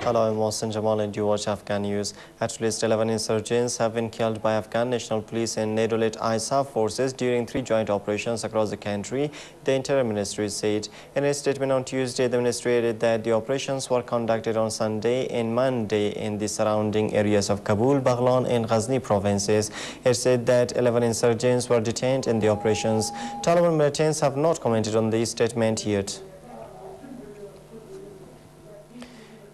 Hello, I'm Mohsen Jamal and you watch Afghan News. At least 11 insurgents have been killed by Afghan National Police and NATO-led ISAF forces during 3 joint operations across the country, the Interior Ministry said. In a statement on Tuesday, the ministry added that the operations were conducted on Sunday and Monday in the surrounding areas of Kabul, Baghlan and Ghazni provinces. It said that 11 insurgents were detained in the operations. Taliban militants have not commented on the statement yet.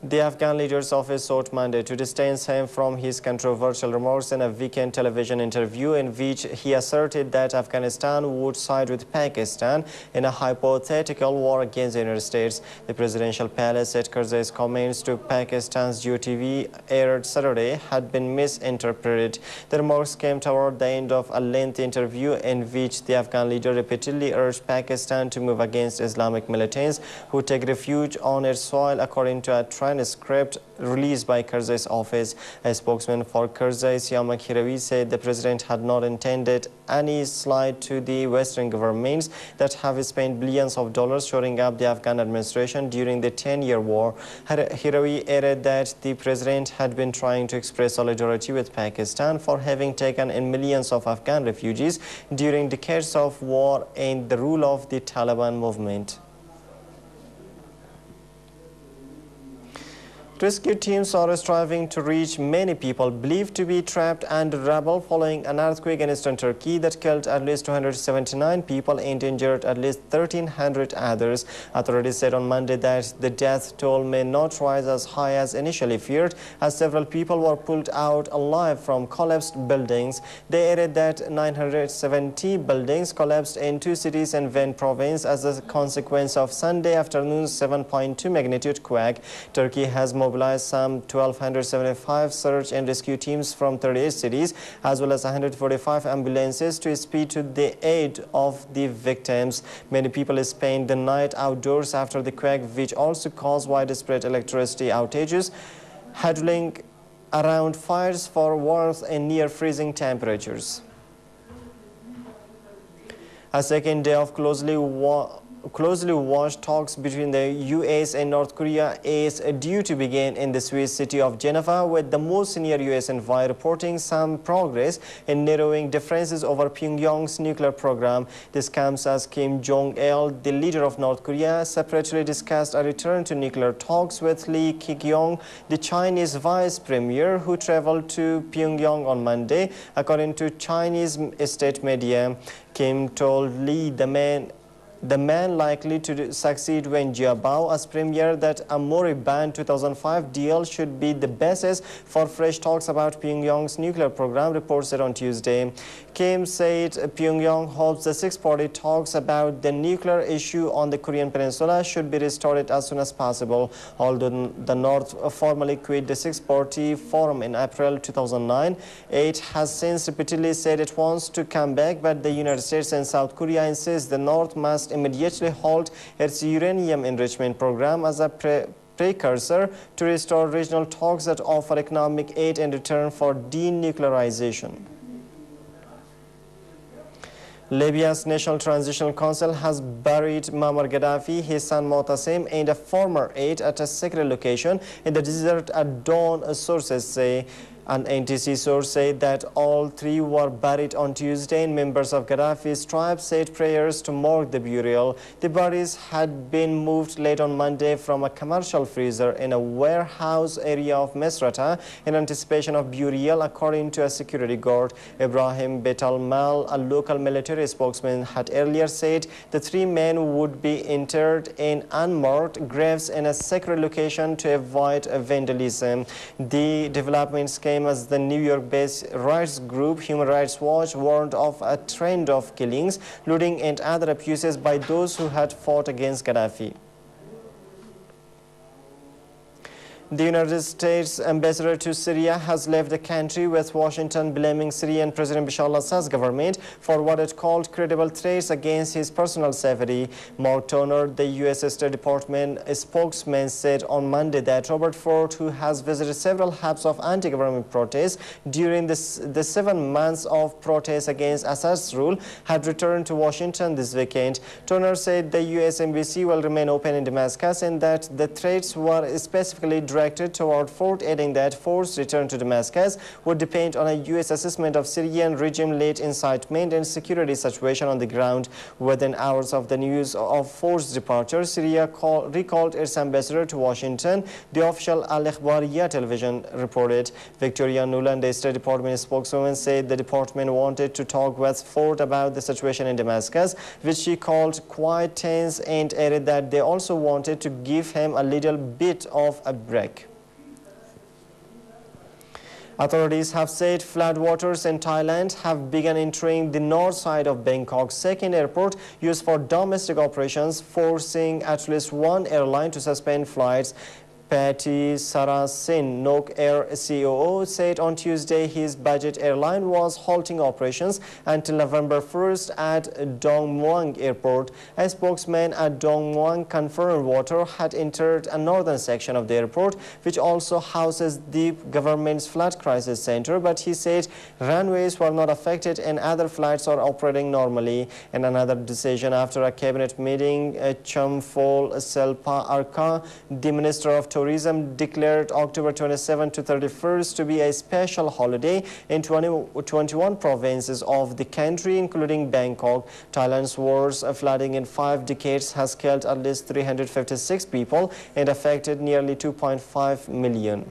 The Afghan leader's office sought Monday to distance him from his controversial remarks in a weekend television interview in which he asserted that Afghanistan would side with Pakistan in a hypothetical war against the United States. The presidential palace said Karzai's comments to Pakistan's GOTV aired Saturday had been misinterpreted. The remarks came toward the end of a lengthy interview in which the Afghan leader repeatedly urged Pakistan to move against Islamic militants who take refuge on its soil, according to a transcript released by Karzai's office. A spokesman for Karzai, Siamak Hirawi, said the president had not intended any slight to the Western governments that have spent billions of dollars shoring up the Afghan administration during the 10-year war. Hirawi added that the president had been trying to express solidarity with Pakistan for having taken in millions of Afghan refugees during decades of war and the rule of the Taliban movement. Rescue teams are striving to reach many people believed to be trapped under rubble following an earthquake in eastern Turkey that killed at least 279 people and injured at least 1,300 others. Authorities said on Monday that the death toll may not rise as high as initially feared, as several people were pulled out alive from collapsed buildings. They added that 970 buildings collapsed in 2 cities in Van province as a consequence of Sunday afternoon's 7.2 magnitude quake. Turkey has mobilized some 1,275 search and rescue teams from 38 cities, as well as 145 ambulances to speed to the aid of the victims. Many people spent the night outdoors after the quake, which also caused widespread electricity outages, huddling around fires for warmth and near freezing temperatures. A second day of closely watched talks between the U.S. and North Korea is due to begin in the Swiss city of Geneva, with the most senior U.S. envoy reporting some progress in narrowing differences over Pyongyang's nuclear program. This comes as Kim Jong-il, the leader of North Korea, separately discussed a return to nuclear talks with Lee Kik-yong, the Chinese vice premier, who traveled to Pyongyang on Monday. According to Chinese state media, Kim told Lee, the man likely to succeed Wen Jiabao as premier, that a moribund 2005 deal should be the basis for fresh talks about Pyongyang's nuclear program, reports said on Tuesday. Kim said Pyongyang hopes the 6-party talks about the nuclear issue on the Korean peninsula should be restored as soon as possible. Although the North formally quit the 6-party forum in April 2009, it has since repeatedly said it wants to come back, but the United States and South Korea insist the North must immediately halt its uranium enrichment program as a precursor to restore regional talks that offer economic aid in return for denuclearization. Libya's National Transitional Council has buried Muammar Gaddafi, his son Mu'tasim, and a former aide at a secret location in the desert at dawn, sources say. An NTC source said that all 3 were buried on Tuesday, and members of Gaddafi's tribe said prayers to mark the burial. The bodies had been moved late on Monday from a commercial freezer in a warehouse area of Misrata in anticipation of burial, according to a security guard. Ibrahim Betalmal, a local military spokesman, had earlier said the 3 men would be interred in unmarked graves in a secret location to avoid vandalism. The developments came as the New York-based rights group Human Rights Watch warned of a trend of killings, looting and other abuses by those who had fought against Gaddafi. The United States ambassador to Syria has left the country, with Washington blaming Syrian President Bashar al-Assad's government for what it called credible threats against his personal safety. Mark Toner, the U.S. State Department spokesman, said on Monday that Robert Ford, who has visited several hubs of anti-government protests during the 7 months of protests against Assad's rule, had returned to Washington this weekend. Toner said the U.S. embassy will remain open in Damascus and that the threats were specifically directed directed toward forward, adding that forced return to Damascus would depend on a U.S. assessment of Syrian regime-led incitement and security situation on the ground. Within hours of the news of forced departure, Syria recalled its ambassador to Washington, the official Al-Akhbariyya television reported. Victoria Nuland, the State Department spokeswoman, said the department wanted to talk with Ford about the situation in Damascus, which she called quite tense, and added that they also wanted to give him a little bit of a break. Authorities have said floodwaters in Thailand have begun entering the north side of Bangkok's second airport used for domestic operations, forcing at least one airline to suspend flights. Patty Sarasin, Nok Air COO, said on Tuesday his budget airline was halting operations until November 1st at Dong Muang Airport. A spokesman at Dong Muang confirmed water had entered a northern section of the airport, which also houses the government's flood crisis center, but he said runways were not affected and other flights are operating normally. In another decision after a cabinet meeting, Champhol Selpa Arka, the Minister of Tourism, declared October 27 to 31st to be a special holiday in 21 provinces of the country, including Bangkok. Thailand's worst flooding in 5 decades has killed at least 356 people and affected nearly 2.5 million.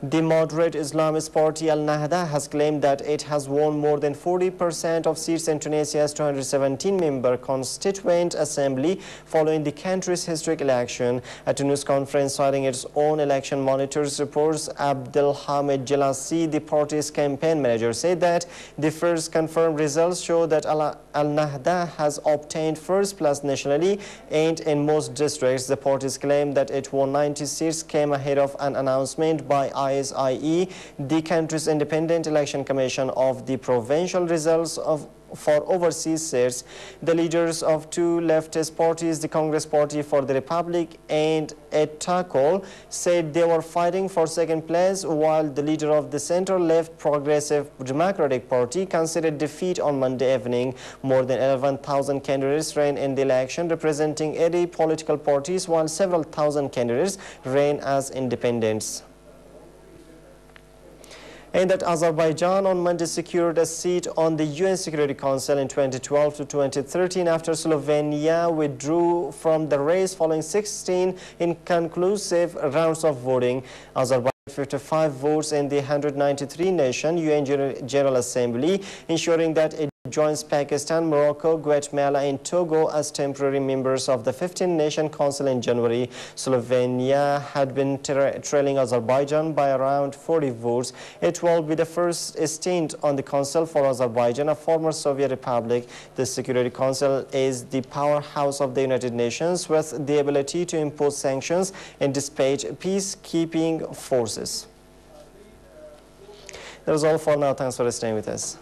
The moderate Islamist party Al-Nahda has claimed that it has won more than 40% of seats in Tunisia's 217-member Constituent Assembly following the country's historic election. At a news conference citing its own election monitors reports, Abdelhamid Jelassi, the party's campaign manager, said that the first confirmed results show that Al-Nahda has obtained first place nationally, and in most districts the party's claim that it won 90 seats came ahead of an announcement by ISIE, the country's independent election commission, of the provincial results for overseas seats. The leaders of 2 leftist parties, the Congress Party for the Republic and Etakol, said they were fighting for second place, while the leader of the center-left Progressive Democratic Party conceded defeat on Monday evening. More than 11,000 candidates ran in the election, representing 80 political parties, while several thousand candidates ran as independents. And that Azerbaijan on Monday secured a seat on the UN Security Council in 2012 to 2013 after Slovenia withdrew from the race following 16 inconclusive rounds of voting. Azerbaijan 55 votes in the 193-nation UN General Assembly, ensuring that it joins Pakistan, Morocco, Guatemala and Togo as temporary members of the 15-nation council in January. Slovenia had been trailing Azerbaijan by around 40 votes. It will be the first stint on the council for Azerbaijan, a former Soviet republic. The Security Council is the powerhouse of the United Nations, with the ability to impose sanctions and dispatch peacekeeping forces. That was all for now. Thanks for staying with us.